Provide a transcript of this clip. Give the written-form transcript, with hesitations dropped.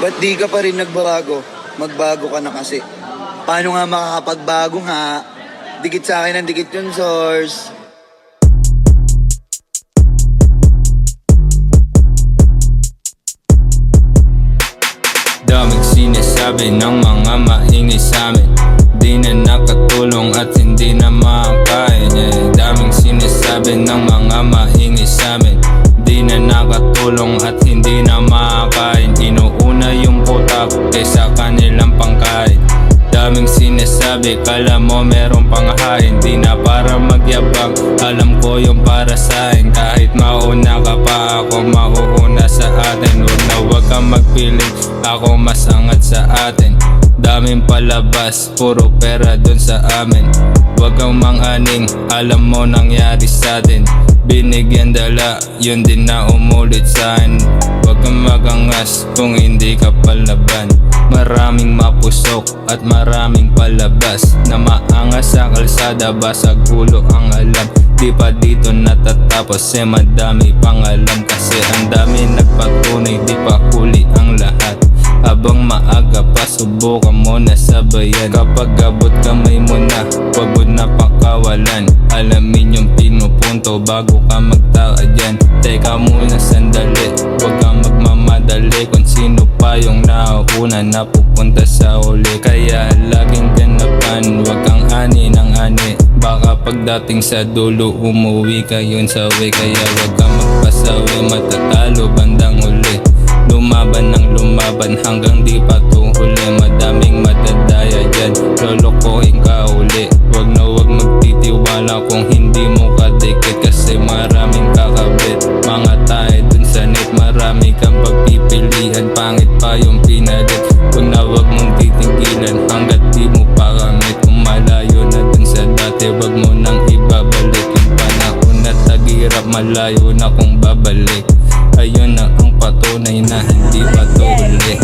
Ba't di ka pa rin nagbabago? Magbago ka na kasi. Paano nga makakapagbago nga? Dikit sa akin ang dikit yung source. Daming sinasabi ng mga maingay sa'min, di na nakatulong at hindi na makakain. Daming sinasabi ng mga maingay sa'min, di na nakatulong at hindi na makakain. Inuuna yung putak kaysa kanilang pangkain. Daming sinasabi, kala mo meron pang hain. Di na para magyabang, alam ko yung para sa'kin. Kahit mauna ka pa, ako mauuna sa atin. Huwag kang magpiling, ako mas angat sa atin. Daming palabas, puro pera dun sa amin. Huwag kang mang-aning, alam mo nangyari sa'tin. Binigyan dala, yun din na umulit sa'kin. Huwag kang magangas kung hindi ka palaban. Maraming mapusok at maraming palabas na maangas sa kalsada, basag ulo ang alam. Di pa dito natatapos, madami pang alam. Kasi ang dami nagpatunay, di pa huli ang lahat. Habang maaga pa, subukan mo na sabayan. Kapag abot kamay mo na, wag mo na pakawalan. Alamin yung pinupunto bago ka magtaka dyan. Teka muna sandali, wag kang magmamadali. Kung sino pa yung nauna na pupunta sa uli. Kaya laging ganapan, wag kang ani ng ani. Baka pagdating sa dulo, umuwi ka yun sa way. Kaya wag kang magpasawi, matatalo bandang uli. Lumaban ng lumaban hanggang di pa tuhuli. Madaming madadaya dyan, lolokohin ka uli. Wag na wag magtitiwala kung hindi mo kadikit. Kasi maraming kakabit, mga tayo dun sa net. Marami kang pagpipilian, pangit pa yung pinalit. Wag na wag mong titigilan hanggat di mo pa kamit. Kung malayo na dun sa dati, wag mo nang ibabalik. Yung panahon na tagirap, malayo na kung babalik. Ayun na ang patunay na hindi pa to huli.